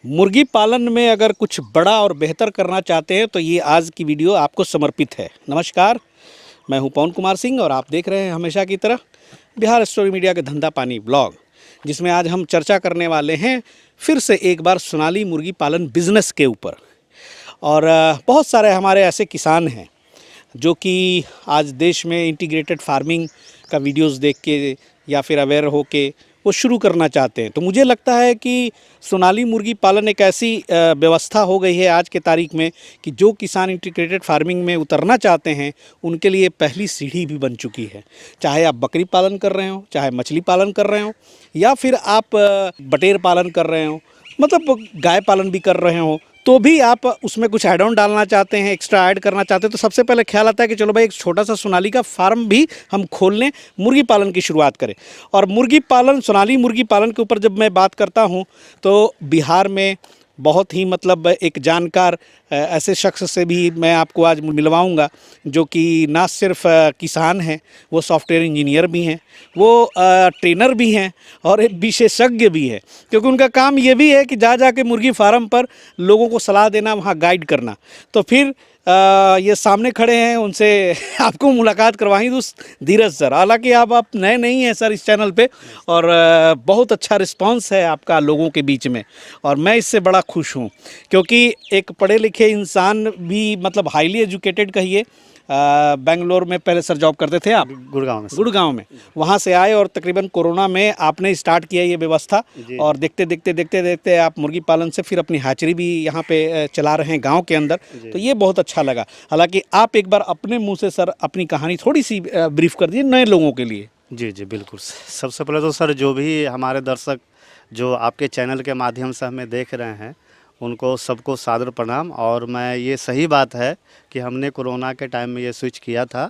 मुर्गी पालन में अगर कुछ बड़ा और बेहतर करना चाहते हैं तो ये आज की वीडियो आपको समर्पित है। नमस्कार, मैं हूं पवन कुमार सिंह और आप देख रहे हैं हमेशा की तरह बिहार स्टोरी मीडिया के धंधा पानी ब्लॉग, जिसमें आज हम चर्चा करने वाले हैं फिर से एक बार सोनाली मुर्गी पालन बिजनेस के ऊपर। और बहुत सारे हमारे ऐसे किसान हैं जो कि आज देश में इंटीग्रेटेड फार्मिंग का वीडियोस देख के या फिर अवेयर हो के वो शुरू करना चाहते हैं। तो मुझे लगता है कि सोनाली मुर्गी पालन एक ऐसी व्यवस्था हो गई है आज के तारीख में कि जो किसान इंटीग्रेटेड फार्मिंग में उतरना चाहते हैं उनके लिए पहली सीढ़ी भी बन चुकी है। चाहे आप बकरी पालन कर रहे हो, चाहे मछली पालन कर रहे हो, या फिर आप बटेर पालन कर रहे हो, मतलब गाय पालन भी कर रहे हो, तो भी आप उसमें कुछ ऐड ऑन डालना चाहते हैं, एक्स्ट्रा ऐड करना चाहते हैं, तो सबसे पहले ख्याल आता है कि चलो भाई एक छोटा सा सोनाली का फार्म भी हम खोल लें, मुर्गी पालन की शुरुआत करें। और मुर्गी पालन, सोनाली मुर्गी पालन के ऊपर जब मैं बात करता हूं तो बिहार में बहुत ही मतलब एक जानकार ऐसे शख्स से भी मैं आपको आज मिलवाऊंगा जो कि ना सिर्फ किसान हैं, वो सॉफ्टवेयर इंजीनियर भी हैं, वो ट्रेनर भी हैं और एक विशेषज्ञ भी है, क्योंकि उनका काम ये भी है कि जा के मुर्गी फार्म पर लोगों को सलाह देना, वहाँ गाइड करना। तो फिर ये सामने खड़े हैं, उनसे आपको मुलाकात करवाई दोस्त धीरज सर। हालांकि आप नए नहीं हैं सर इस चैनल पे, और बहुत अच्छा रिस्पांस है आपका लोगों के बीच में, और मैं इससे बड़ा खुश हूँ, क्योंकि एक पढ़े लिखे इंसान भी, मतलब हाईली एजुकेटेड कहिए, बेंगलोर में पहले सर जॉब करते थे आप, गुड़गांव में वहाँ से आए और तकरीबन कोरोना में आपने स्टार्ट किया ये व्यवस्था, और देखते देखते आप मुर्गी पालन से फिर अपनी हैचरी भी यहाँ पे चला रहे हैं गांव के अंदर। तो ये बहुत अच्छा लगा। हालांकि आप एक बार अपने मुंह से सर अपनी कहानी थोड़ी सी ब्रीफ कर दीजिए नए लोगों के लिए। जी जी बिल्कुल। सबसे पहले तो सर जो भी हमारे दर्शक जो आपके चैनल के माध्यम से हमें देख रहे हैं उनको सबको सादर प्रणाम। और मैं ये सही बात है कि हमने कोरोना के टाइम में ये स्विच किया था,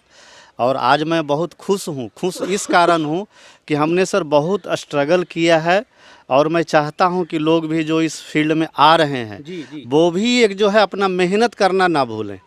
और आज मैं बहुत खुश हूँ। खुश इस कारण हूँ कि हमने सर बहुत स्ट्रगल किया है, और मैं चाहता हूँ कि लोग भी जो इस फील्ड में आ रहे हैं जी। वो भी एक जो है अपना मेहनत करना ना भूलें।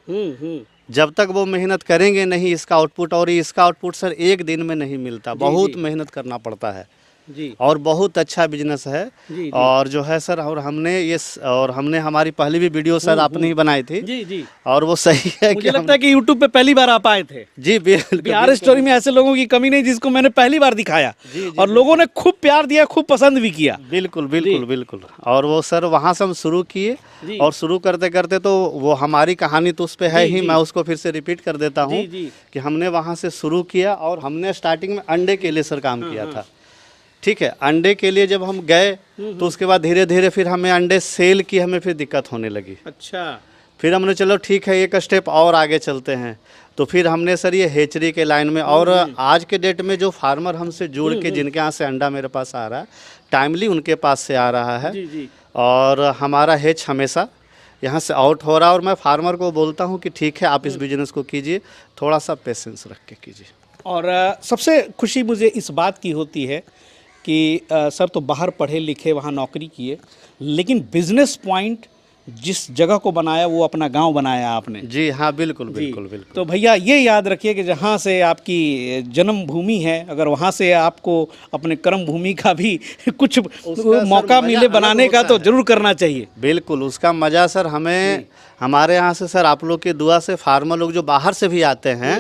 जब तक वो मेहनत करेंगे नहीं इसका आउटपुट, और इसका आउटपुट सर एक दिन में नहीं मिलता, बहुत मेहनत करना पड़ता है जी। और बहुत अच्छा बिजनेस है जी। और जो है सर, और हमने हमारी पहली भी वीडियो सर आपने ही बनाई थी जी। और वो सही है। मुझे लगता है कि यूट्यूब पे पहली बार आप आए थे जी। बिहार स्टोरी में ऐसे लोगों की कमी नहीं जिसको मैंने पहली बार दिखाया जी, और लोगों ने खूब प्यार दिया, खूब पसंद भी किया। बिल्कुल। और वो सर वहाँ से हम शुरू किए, और शुरू करते करते तो वो हमारी कहानी तो उस पर है ही, मैं उसको फिर से रिपीट कर देता हूँ कि हमने वहाँ से शुरू किया, और हमने स्टार्टिंग में अंडे के लिए सर काम किया था। ठीक है, अंडे के लिए जब हम गए तो उसके बाद धीरे धीरे फिर हमें अंडे सेल की हमें फिर दिक्कत होने लगी। अच्छा। फिर हमने चलो ठीक है एक स्टेप और आगे चलते हैं, तो फिर हमने सर ये हेचरी के लाइन में, और आज के डेट में जो फार्मर हमसे जुड़ के जिनके यहाँ से अंडा मेरे पास आ रहा है, टाइमली उनके पास से आ रहा है जी। और हमारा हेच हमेशा यहाँ से आउट हो रहा है। और मैं फार्मर को बोलता हूँ कि ठीक है आप इस बिजनेस को कीजिए, थोड़ा सा पेशेंस रख के कीजिए। और सबसे खुशी मुझे इस बात की होती है कि सर तो बाहर पढ़े लिखे, वहाँ नौकरी किए, लेकिन बिजनेस पॉइंट जिस जगह को बनाया वो अपना गांव बनाया आपने जी। हाँ बिल्कुल। तो भैया ये याद रखिए कि जहाँ से आपकी जन्म भूमि है, अगर वहाँ से आपको अपने कर्म भूमि का भी कुछ मौका मिले बनाने का तो जरूर करना चाहिए। बिल्कुल, उसका मज़ा सर हमें हमारे यहाँ से सर आप लोग की दुआ से फार्मर लोग जो बाहर से भी आते हैं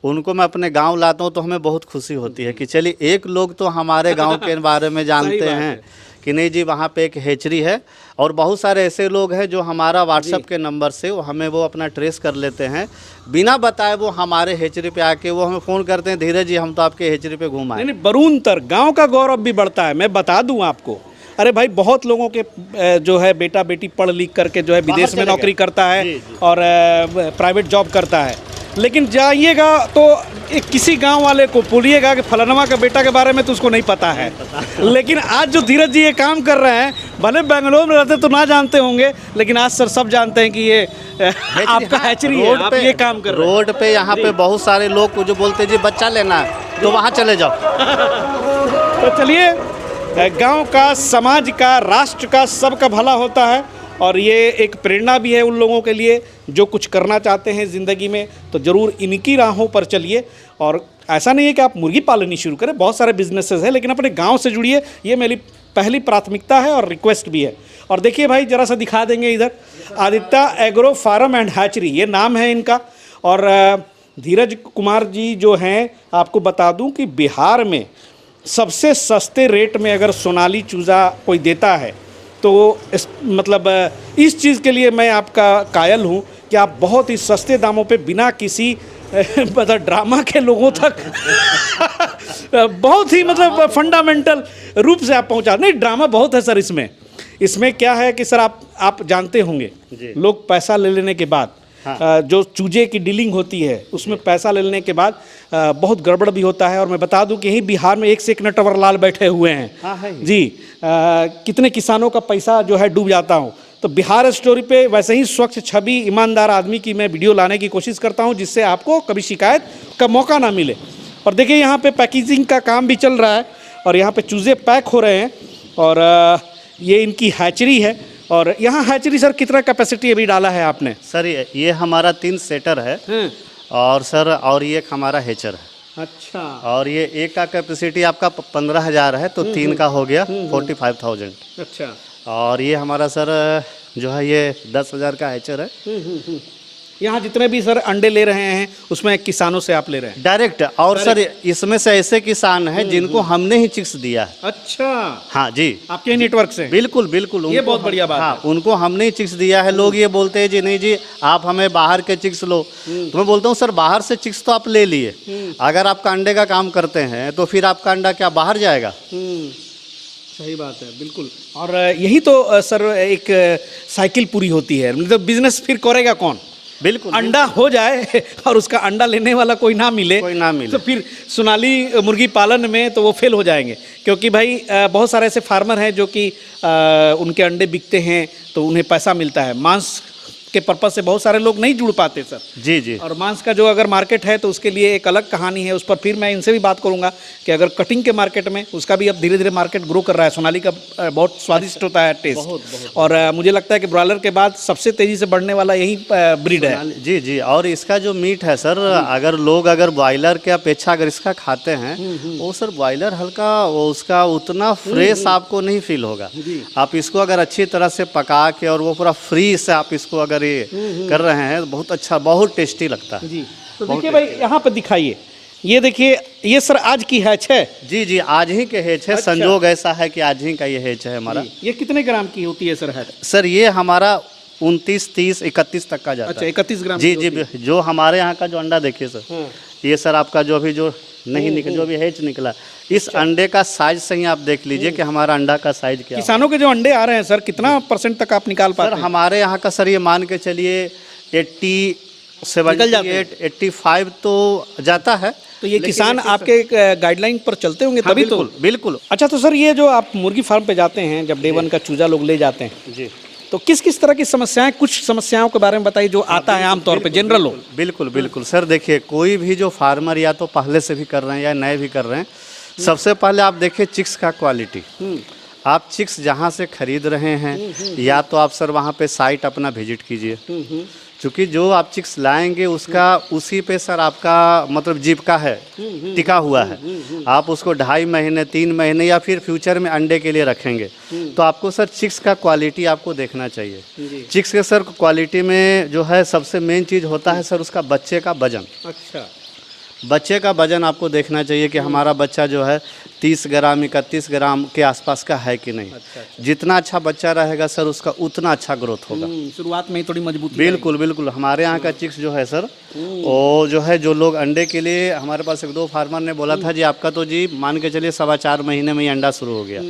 उनको मैं अपने गांव लाता हूँ, तो हमें बहुत खुशी होती है कि चलिए एक लोग तो हमारे गांव के बारे में जानते हैं कि नहीं जी वहाँ पे एक हेचरी है। और बहुत सारे ऐसे लोग हैं जो हमारा व्हाट्सएप के नंबर से वो अपना ट्रेस कर लेते हैं, बिना बताए वो हमारे हेचरी पे आके वो हमें फ़ोन करते हैं, धीरज जी हम तो आपके हेचरी पे घूम आए। नहीं, बरूनतर गाँव का गौरव भी बढ़ता है। मैं बता दूँ आपको, अरे भाई बहुत लोगों के जो है बेटा बेटी पढ़ लिख करके जो है विदेश में नौकरी करता है जी। और प्राइवेट जॉब करता है, लेकिन जाइएगा तो किसी गांव वाले को बोलिएगा कि फलानवा का बेटा के बारे में तो उसको नहीं पता है। लेकिन आज जो धीरज जी ये काम कर रहे हैं, भले बेंगलोर में रहते तो ना जानते होंगे, लेकिन आज सर सब जानते हैं कि ये आपका हैचरी है, आप ये काम कर रहे हैं। रोड पे यहाँ पे बहुत सारे लोग को जो बोलते हैं जी बच्चा लेना है तो वहाँ चले जाओ। तो चलिए, गांव का, समाज का, राष्ट्र का, सबका भला होता है, और ये एक प्रेरणा भी है उन लोगों के लिए जो कुछ करना चाहते हैं ज़िंदगी में, तो ज़रूर इनकी राहों पर चलिए। और ऐसा नहीं है कि आप मुर्गी पालन ही शुरू करें, बहुत सारे बिजनेसेस हैं, लेकिन अपने गांव से जुड़िए, ये मेरी पहली प्राथमिकता है और रिक्वेस्ट भी है। और देखिए भाई जरा सा दिखा देंगे इधर, Aditya agro farm and hatchery ये नाम है इनका। और धीरज कुमार जी जो हैं, आपको बता दूं कि बिहार में सबसे सस्ते रेट में अगर सोनाली चूज़ा कोई देता है तो मतलब इस चीज़ के लिए मैं आपका कायल हूँ कि आप बहुत ही सस्ते दामों पे बिना किसी मतलब ड्रामा के लोगों तक बहुत ही मतलब फंडामेंटल रूप से आप पहुंचा। नहीं, ड्रामा बहुत है सर इसमें क्या है कि सर आप जानते होंगे, लोग पैसा ले लेने के बाद जो चूजे की डीलिंग होती है उसमें पैसा ले लेने के बाद बहुत गड़बड़ भी होता है। और मैं बता दूं कि यहीं बिहार में एक से एक नटवर लाल बैठे हुए हैं जी। कितने किसानों का पैसा जो है डूब जाता हूं। तो बिहार स्टोरी पे वैसे ही स्वच्छ छवि ईमानदार आदमी की मैं वीडियो लाने की कोशिश करता हूं, जिससे आपको कभी शिकायत का मौका ना मिले। और देखिए यहाँ पे पैकेजिंग का काम भी चल रहा है और यहाँ पे चूज़े पैक हो रहे हैं। और ये इनकी हैचरी है। और यहाँ हैचरी सर कितना कैपेसिटी अभी डाला है आपने? सर ये हमारा 3 सेटर है और सर और ये एक हमारा हेचर है। अच्छा। और ये एक का कैपेसिटी आपका 15,000 है, तो 3 का हो गया 45,000। अच्छा। और ये हमारा सर जो है ये 10,000 का हेचर है। यहाँ जितने भी सर अंडे ले रहे हैं उसमें किसानों से आप ले रहे हैं डायरेक्ट। और सर इसमें से ऐसे किसान हैं जिनको हमने ही चिक्स दिया है। अच्छा। हाँ जी, आपके नेटवर्क से? बिल्कुल बिल्कुल। ये बहुत बढ़िया बात है। उनको हमने ही चिक्स दिया है। लोग ये बोलते हैं जी नहीं जी आप हमें बाहर के चिक्स लो, तो मैं बोलता हूँ सर बाहर से चिक्स तो आप ले लिए, अगर आपका अंडे का काम करते हैं तो फिर आपका अंडा क्या बाहर जाएगा? सही बात है, बिल्कुल। और यही तो सर एक साइकिल पूरी होती है, मतलब बिजनेस फिर करेगा कौन? बिल्कुल। अंडा हो जाए और उसका अंडा लेने वाला कोई ना मिले तो फिर सोनाली मुर्गी पालन में तो वो फेल हो जाएंगे। क्योंकि भाई बहुत सारे ऐसे फार्मर हैं जो कि उनके अंडे बिकते हैं तो उन्हें पैसा मिलता है। मांस के पर्पज से बहुत सारे लोग नहीं जुड़ पाते सर। जी जी। और मांस का जो अगर मार्केट है तो उसके लिए एक अलग कहानी है, उस पर फिर मैं इनसे भी बात करूंगा कि अगर कटिंग के मार्केट में उसका भी अब धीरे धीरे मार्केट ग्रो कर रहा है। सोनाली का बहुत स्वादिष्ट होता है टेस्ट। बहुत। और मुझे लगता है कि ब्रॉयलर के बाद सबसे तेजी से बढ़ने वाला यही ब्रीड है। जी जी। और इसका जो मीट है सर, अगर लोग अगर ब्रॉयलर के अपेक्षा अगर इसका खाते हैं वो सर ब्रॉयलर हल्का वो उसका उतना फ्रेश आपको नहीं फील होगा। आप इसको अगर अच्छी तरह से पका के और वो पूरा फ्री से आप इसको अगर कर रहे हैं बहुत अच्छा, बहुत टेस्टी लगता है जी। तो देखिए भाई यहाँ पर दिखाइए, ये देखिए ये सर आज की हैच है? जी जी, आज ही के हैच है। अच्छा। संजोग ऐसा है कि आज ही का ये हैच है हमारा। ये कितने ग्राम की होती है सर हैच? सर ये हमारा 29, 30, 31 तक का जाता है। अच्छा, 31 ग्राम। जी जी। जो हमारे यहाँ का जो अंडा देखिए सर, ये सर आपका जो अभी जो नहीं निकल जो भी हैच निकला, इस अंडे का साइज से ही आप देख लीजिए कि हमारा अंडा का साइज क्या है। किसानों के जो अंडे आ रहे हैं सर कितना % तक आप निकाल पाते हैं? सर हमारे यहाँ का सर ये मान के चलिए 80, 78, 85 तो जाता है। तो ये किसान आपके गाइडलाइन पर चलते होंगे तभी? तो बिल्कुल। अच्छा, तो सर ये जो आप मुर्गी फार्म पे जाते हैं, जब डे 1 का चूजा लोग ले जाते हैं जी, तो किस किस तरह की समस्याएं, कुछ समस्याओं के बारे में बताइए जो आता है आमतौर पे जनरल हो। बिल्कुल बिल्कुल सर, देखिए कोई भी जो फार्मर या तो पहले से भी कर रहे हैं या नए भी कर रहे हैं, सबसे पहले आप देखिए चिक्स का क्वालिटी। आप चिक्स जहाँ से खरीद रहे हैं या तो आप सर वहाँ पे साइट अपना विजिट कीजिए, क्योंकि जो आप चिक्स लाएंगे उसका उसी पे सर आपका मतलब जीविका है, टिका हुआ है। आप उसको 2.5 महीने 3 महीने या फिर फ्यूचर में अंडे के लिए रखेंगे, तो आपको सर चिक्स का क्वालिटी आपको देखना चाहिए। चिक्स के सर क्वालिटी में जो है सबसे मेन चीज़ होता है सर उसका बच्चे का वजन। अच्छा। बच्चे का वजन आपको देखना चाहिए कि हमारा बच्चा जो है 30 ग्राम 31 ग्राम के आसपास का है कि नहीं। अच्छा। जितना अच्छा बच्चा रहेगा सर उसका उतना अच्छा ग्रोथ होगा। शुरुआत में ही थोड़ी मजबूत। बिल्कुल बिल्कुल। हमारे यहाँ का चिक्स जो है सर वो जो है जो लोग अंडे के लिए, हमारे पास 1-2 फार्मर ने बोला था जी आपका तो जी मान के चलिए 4.25 महीने में ही अंडा शुरू हो गया।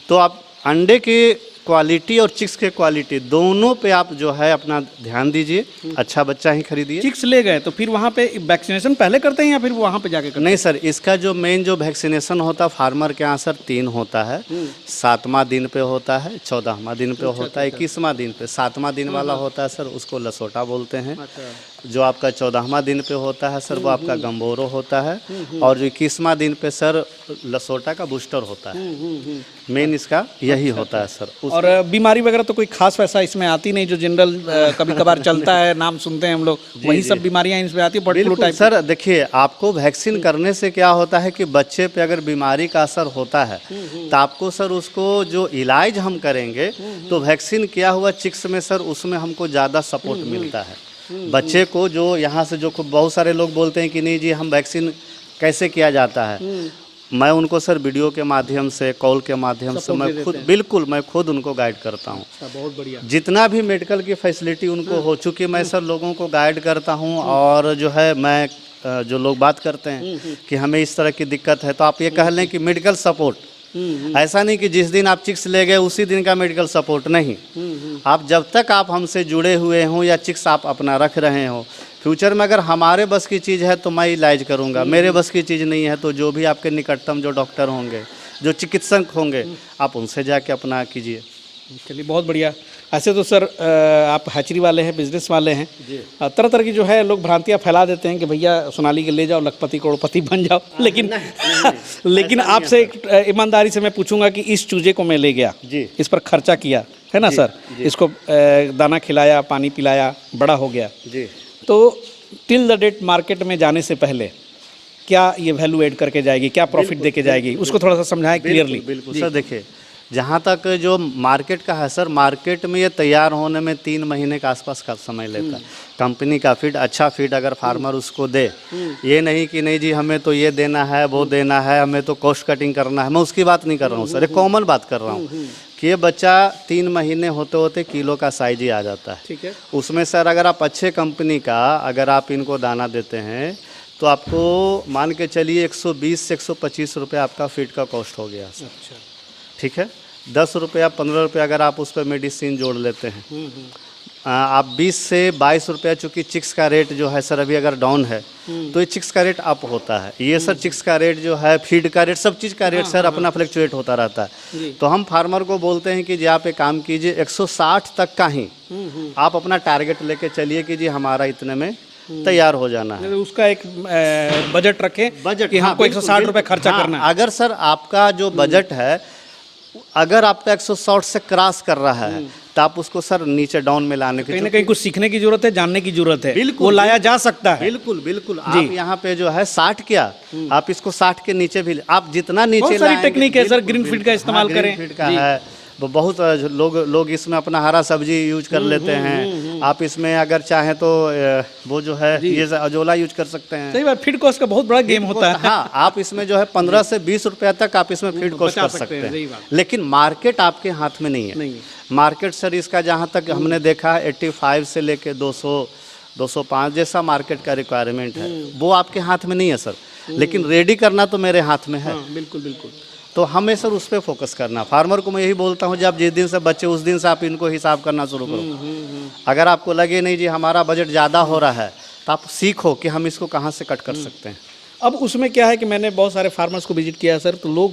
तो आप अंडे के क्वालिटी और चिक्स के क्वालिटी दोनों पे आप जो है अपना ध्यान दीजिए, अच्छा बच्चा ही खरीदिए। चिक्स ले गए तो फिर वहाँ पे वैक्सीनेशन पहले करते हैं या फिर वहाँ पे जाके करते हैं? नहीं सर, इसका जो मेन जो वैक्सीनेशन होता है फार्मर के यहाँ सर 3 होता है। 7वां दिन पे होता है, 14वां दिन पे होता है, 21वां दिन पे। 7वां दिन वाला होता है सर उसको लसोटा बोलते हैं। जो आपका 14वां दिन पे होता है सर वो आपका गम्बोरो होता है, और जो 21वां दिन पे सर लसोटा का बूस्टर होता है। मेन इसका यही होता है सर। और बीमारी वगैरह तो कोई खास वैसा इसमें आती नहीं, जो जनरल कभी कभार चलता है, नाम सुनते हैं हम लोग, वही सब बीमारियां इसमें आती है, बर्ड फ्लू बिल्कुल टाइप। सर, देखिए आपको वैक्सीन करने से क्या होता है कि बच्चे पे अगर बीमारी का असर होता है तो आपको सर उसको जो इलाज हम करेंगे तो वैक्सीन किया हुआ चिक्स में सर उसमें हमको ज़्यादा सपोर्ट मिलता है। बच्चे को जो यहाँ से जो बहुत सारे लोग बोलते हैं कि नहीं जी हम वैक्सीन कैसे किया जाता है, मैं उनको सर वीडियो के माध्यम से, कॉल के माध्यम से मैं खुद बिल्कुल मैं खुद उनको गाइड करता हूँ। बहुत बढ़िया। जितना भी मेडिकल की फैसिलिटी उनको हो चुकी मैं सर लोगों को गाइड करता हूँ। और जो है मैं जो लोग बात करते हैं कि हमें इस तरह की दिक्कत है तो आप ये कह लें कि मेडिकल सपोर्ट, ऐसा नहीं कि जिस दिन आप चिक्स ले गए उसी दिन का मेडिकल सपोर्ट नहीं। आप जब तक आप हमसे जुड़े हुए हों या चिक्स आप अपना रख रहे हो, फ्यूचर में अगर हमारे बस की चीज़ है तो मैं इलाज करूंगा, मेरे बस की चीज़ नहीं है तो जो भी आपके निकटतम जो डॉक्टर होंगे, जो चिकित्सक होंगे, आप उनसे जाके अपना कीजिए। चलिए बहुत बढ़िया। ऐसे तो सर आप हैचरी वाले हैं, बिजनेस वाले हैं, तरह तरह की जो है लोग भ्रांतियां फैला देते हैं कि भैया सोनाली के ले जाओ, लखपति करोड़पति बन जाओ, लेकिन लेकिन आपसे एक ईमानदारी से मैं पूछूंगा कि इस चूजे को मैं ले गया जी, इस पर खर्चा किया है ना सर, इसको दाना खिलाया, पानी पिलाया, बड़ा हो गया जी, तो टिल द डेट मार्केट में जाने से पहले क्या ये वैल्यू ऐड करके जाएगी, क्या प्रॉफिट दे के जाएगी, उसको थोड़ा सा समझाएं क्लियरली। बिल्कुल सर, देखिए जहाँ तक जो मार्केट का है सर, मार्केट में ये तैयार होने में 3 महीने के आसपास का समय लेता है। कंपनी का फीड, अच्छा फीड अगर फार्मर उसको दे, ये नहीं कि नहीं जी हमें तो ये देना है, वो देना है, हमें तो कॉस्ट कटिंग करना है, मैं उसकी बात नहीं कर रहा हूँ सर, एक कॉमन बात कर रहा हूँ कि ये बच्चा 3 महीने होते होते किलो का साइज ही आ जाता है। ठीक है। उसमें सर अगर आप अच्छे कंपनी का अगर आप इनको दाना देते हैं तो आपको मान के चलिए 120 से 125 रुपये आपका फीड का कॉस्ट हो गया सर। अच्छा, ठीक है, 10 रुपया 15 रुपया अगर आप उस पर मेडिसिन जोड़ लेते हैं, आप 20 से 22 रुपया, चूँकि चिक्स का रेट जो है सर अभी अगर डाउन है तो ये चिक्स का रेट अप होता है। ये सर चिक्स का रेट जो है, फीड का रेट, सब चीज़ का रेट सर अपना फ्लक्चुएट होता रहता है। तो हम फार्मर को बोलते हैं कि जी आप एक काम कीजिए, 160 तक का ही आप अपना टारगेट लेके चलिए कि जी हमारा इतने में तैयार हो जाना है। उसका एक बजट रखें, बजट कि हमको 160 रुपये खर्चा करना है। अगर सर आपका जो बजट है अगर आपका 160 से क्रॉस कर रहा है तो आप उसको सर नीचे डाउन में लाने की, कहीं ना कहीं कुछ सीखने की जरूरत है, जानने की जरूरत है, बिल्कुल वो लाया जा सकता है। बिल्कुल बिल्कुल। आप यहाँ पे जो है 60 किया, आप इसको 60 के नीचे भी, आप जितना नीचे बहुत सारी टेक्निक है सर, ग्रीन फीड का इस्तेमाल करें, फीड का है, बहुत लोग इसमें अपना हरा सब्जी यूज कर लेते हैं। आप इसमें अगर चाहें तो वो जो है ये अजोला यूज कर सकते हैं। सही बात, फीड कॉस्ट का बहुत बड़ा गेम होता है। हाँ, आप इसमें जो है 15 से 20 रुपया तक आप इसमें फीड कॉस्ट कर सकते हैं, लेकिन मार्केट आपके हाथ में नहीं है। मार्केट सर इसका जहाँ तक हमने देखा है 85 से लेके 200 205 जैसा मार्केट का रिक्वायरमेंट है, वो आपके हाथ में नहीं है सर, लेकिन रेडी करना तो मेरे हाथ में है। बिल्कुल बिल्कुल। तो हमें सर उस पर फोकस करना। फार्मर को मैं यही बोलता हूँ, जब जिस दिन से बच्चे उस दिन से आप इनको हिसाब करना शुरू करो। अगर आपको लगे नहीं जी हमारा बजट ज़्यादा हो रहा है तो आप सीखो कि हम इसको कहाँ से कट कर सकते हैं। अब उसमें क्या है कि मैंने बहुत सारे फार्मर्स को विजिट किया है सर, तो लोग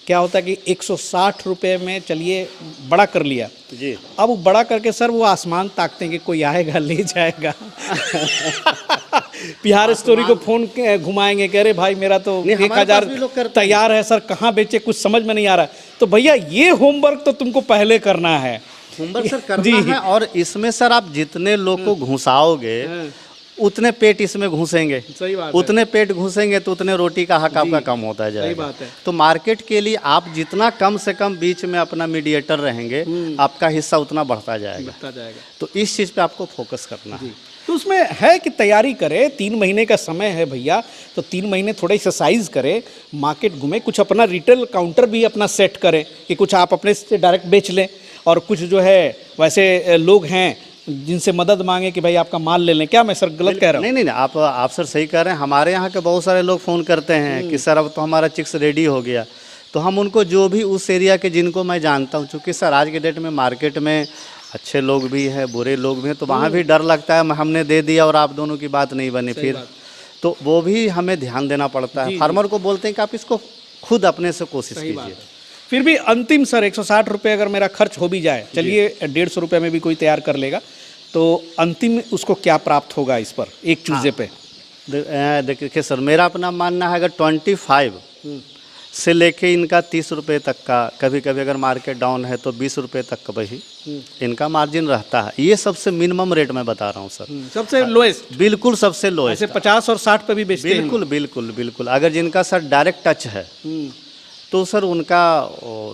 क्या होता है कि 160 रुपये में चलिए बड़ा कर लिया जी, अब वो बड़ा करके सर वो आसमान ताकते हैं कि कोई आएगा ले जाएगा। बिहार स्टोरी को फोन घुमाएंगे, कह रहे भाई मेरा तो 1000 तैयार है सर, कहाँ बेचे कुछ समझ में नहीं आ रहा है। तो भैया ये होमवर्क तो तुमको पहले करना है, होमवर्क सर करना है। और इसमें सर आप जितने लोग को घुसाओगे उतने पेट इसमें घुसेंगे। सही बात है। उतने पेट घुसेंगे तो उतने रोटी का हक आपका कम होता जाएगा। सही बात है। तो मार्केट के लिए आप जितना कम से कम बीच में अपना मीडिएटर रहेंगे, आपका हिस्सा उतना बढ़ता जाएगा। तो इस चीज़ पे आपको फोकस करना है। तो उसमें है कि तैयारी करें, 3 महीने का समय है भैया, तो 3 महीने थोड़ा एक्सरसाइज करें, मार्केट घूमें, कुछ अपना रिटेल काउंटर भी अपना सेट करें कि कुछ आप अपने से डायरेक्ट बेच लें, और कुछ जो है वैसे लोग हैं जिनसे मदद मांगे कि भाई आपका माल ले लें। क्या मैं सर गलत कह रहा हूँ? नहीं, आप सर सही कह रहे हैं। हमारे यहाँ के बहुत सारे लोग फ़ोन करते हैं कि सर अब तो हमारा चिक्स रेडी हो गया, तो हम उनको जो भी उस एरिया के जिनको मैं जानता हूँ, चूँकि सर आज के डेट में मार्केट में अच्छे लोग भी हैं, बुरे लोग भी हैं, तो वहाँ भी डर लगता है हमने दे दिया और आप दोनों की बात नहीं बनी फिर, तो वो भी हमें ध्यान देना पड़ता है। फार्मर को बोलते हैं कि आप इसको खुद अपने से कोशिश कीजिए। फिर भी अंतिम सर 160 रुपये अगर मेरा खर्च हो भी जाए, चलिए 150 रुपये में भी कोई तैयार कर लेगा, तो अंतिम उसको क्या प्राप्त होगा इस पर एक चूजे पे? देखिए सर, मेरा अपना मानना है अगर 25 से लेके इनका 30 रुपये तक का, कभी कभी अगर मार्केट डाउन है तो 20 रुपये तक का वही इनका मार्जिन रहता है। ये सबसे मिनिमम रेट मैं बता रहा हूँ सर, सबसे लोएस्ट। बिल्कुल सबसे लोएस्ट। ऐसे 50 और 60 पे भी बेचते हैं? बिल्कुल बिल्कुल बिल्कुल। अगर जिनका सर डायरेक्ट टच है तो सर उनका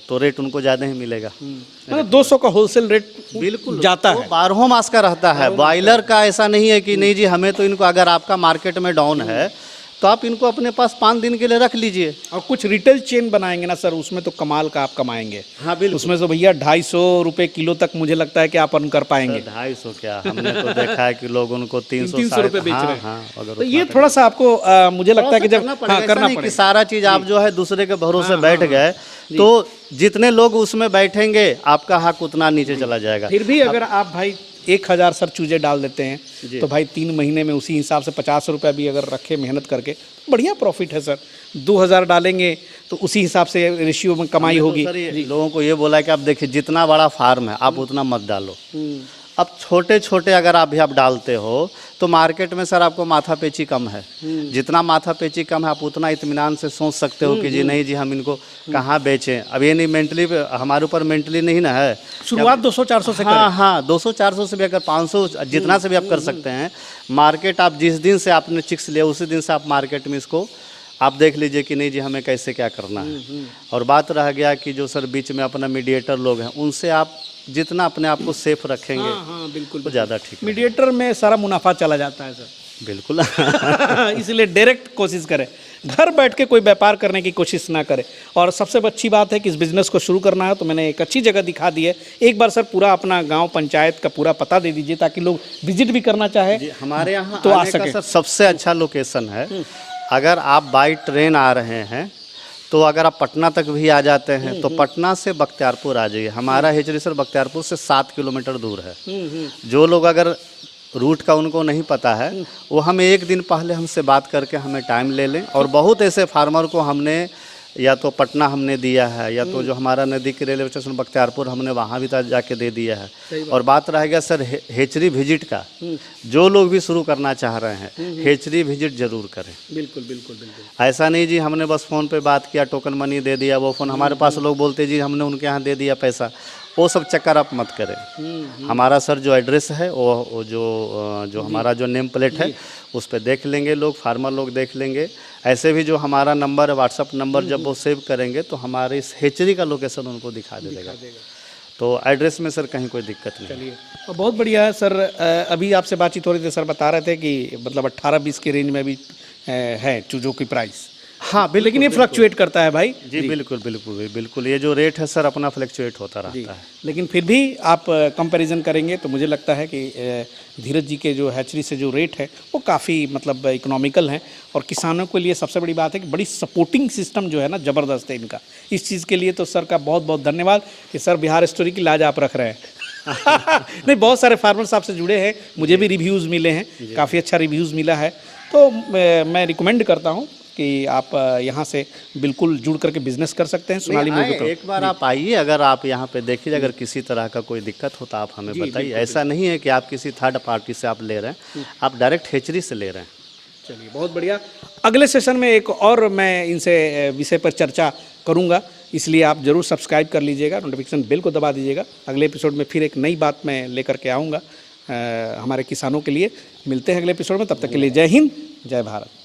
तो रेट उनको ज़्यादा ही मिलेगा। मतलब 200 का होलसेल रेट बिल्कुल जाता वो है। 12 मास का रहता है। बॉयलर का ऐसा नहीं है कि नहीं जी हमें तो इनको, अगर आपका मार्केट में डाउन है तो आप इनको अपने पास 5 दिन के लिए रख लीजिए। और कुछ रिटेल चेन बनाएंगे ना सर, उसमें तो कमाल का आप कमाएंगे। हाँ बिल्कुल। उसमें तो भैया 250 रुपए किलो तक मुझे लगता है कि आप अर्न कर पाएंगे। 250 क्या, हमने तो देखा है कि लोग उनको 300 रुपए बेच रहे हैं। हाँ, अगर तो ये थोड़ा सा आपको मुझे लगता है कि जब करना हाँ करना कि पड़ेगा। सारा चीज़ आप जो है दूसरे के भरोसे बैठ गए तो जितने लोग उसमें बैठेंगे आपका हक उतना नीचे चला जाएगा। फिर भी अगर आप भाई 1000 सर चूजे डाल देते हैं तो भाई 3 महीने में उसी हिसाब से 50 रुपये भी अगर रखे मेहनत करके, बढ़िया प्रॉफिट है सर। 2000 डालेंगे तो उसी हिसाब से रेशियो में कमाई होगी। सर ये लोगों को ये बोला है कि आप देखिए जितना बड़ा फार्म है आप उतना मत डालो। अब छोटे छोटे अगर आप डालते हो तो मार्केट में सर आपको माथा पेची कम है। जितना माथा पेची कम है आप उतना इत्मीनान से सोच सकते हो कि जी नहीं जी हम इनको कहाँ बेचें। अब ये नहीं मेंटली हमारे ऊपर मेंटली नहीं ना है। शुरुआत 200-400 से हाँ हाँ 200-400 से भी, अगर 500 जितना से भी आप कर सकते हैं। मार्केट आप जिस दिन से आपने चिक्स लिया उसी दिन से आप मार्केट में इसको आप देख लीजिए कि नहीं जी हमें कैसे क्या करना है। और बात रह गया कि जो सर बीच में अपना मीडिएटर लोग हैं उनसे आप जितना अपने आप को सेफ रखेंगे हाँ बिल्कुल तो ज़्यादा ठीक है। मीडिएटर में सारा मुनाफा चला जाता है सर। बिल्कुल इसलिए डायरेक्ट कोशिश करें, घर बैठ के कोई व्यापार करने की कोशिश ना करें। और सबसे अच्छी बात है कि इस बिज़नेस को शुरू करना है तो मैंने एक अच्छी जगह दिखा दी है। एक बार सर पूरा अपना गांव पंचायत का पूरा पता दे दीजिए ताकि लोग विजिट भी करना चाहे हमारे यहाँ तो आ आने का सके। सर सबसे अच्छा लोकेशन है। अगर आप बाई ट्रेन आ रहे हैं तो अगर आप पटना तक भी आ जाते हैं तो पटना से बख्तियारपुर आ जाइए। हमारा हेचरी सर बख्तियारपुर से 7 किलोमीटर दूर है। जो लोग अगर रूट का उनको नहीं पता है वो हमें एक दिन पहले हमसे बात करके हमें टाइम ले लें। और बहुत ऐसे फार्मर को हमने या तो पटना हमने दिया है या तो जो हमारा नज़दीक रेलवे स्टेशन बख्तियारपुर हमने वहाँ भी जाके दे दिया है। और बात रह गया सर हेचरी विजिट का, जो लोग भी शुरू करना चाह रहे हैं हेचरी विजिट जरूर करें। बिल्कुल बिल्कुल बिल्कुल। ऐसा नहीं जी हमने बस फ़ोन पे बात किया टोकन मनी दे दिया, वो फ़ोन हमारे पास लोग बोलते जी हमने उनके यहाँ दे दिया पैसा, वो सब चक्कर आप मत करें। हमारा सर जो एड्रेस है वो जो हमारा जो नेम प्लेट है उस पर देख लेंगे लोग, फार्मर लोग देख लेंगे। ऐसे भी जो हमारा नंबर है व्हाट्सअप नंबर जब वो सेव करेंगे तो हमारे इस हेचरी का लोकेशन उनको दिखा देगा। तो एड्रेस में सर कहीं कोई दिक्कत नहीं। चलिए और बहुत बढ़िया है सर। अभी आपसे बातचीत हो रही थी, सर बता रहे थे कि मतलब 18-20 के रेंज में भी है चूजों की प्राइस। हाँ बिल्कुल, लेकिन ये फ्लक्चुएट करता है भाई जी बिल्कुल बिल्कुल बिल्कुल। ये जो रेट है सर अपना फ्लक्चुएट होता रहता है। लेकिन फिर भी आप कंपैरिजन करेंगे तो मुझे लगता है कि धीरज जी के जो हैचरी से जो रेट है वो काफ़ी मतलब इकोनॉमिकल हैं। और किसानों के लिए सबसे बड़ी बात है कि बड़ी सपोर्टिंग सिस्टम जो है ना ज़बरदस्त है इनका। इस चीज़ के लिए तो सर का बहुत बहुत धन्यवाद कि सर बिहार स्टोरी की लाज आप रख रहे हैं। नहीं, बहुत सारे फार्मर्स आपसे जुड़े हैं, मुझे भी रिव्यूज़ मिले हैं, काफ़ी अच्छा रिव्यूज़ मिला है। तो मैं रिकमेंड करता हूँ कि आप यहाँ से बिल्कुल जुड़ करके बिजनेस कर सकते हैं सोनाली मिल के। एक बार आप आइए, अगर आप यहाँ पे देखिए अगर किसी तरह का कोई दिक्कत हो तो आप हमें बताइए। ऐसा नहीं है कि आप किसी थर्ड पार्टी से आप ले रहे हैं, आप डायरेक्ट हेचरी से ले रहे हैं। चलिए बहुत बढ़िया। अगले सेशन में एक और मैं इनसे विषय पर चर्चा करूँगा, इसलिए आप ज़रूर सब्सक्राइब कर लीजिएगा, नोटिफिकेशन बेल को दबा दीजिएगा। अगले एपिसोड में फिर एक नई बात मैं लेकर के आऊँगा हमारे किसानों के लिए। मिलते हैं अगले एपिसोड में, तब तक के लिए जय हिंद, जय भारत।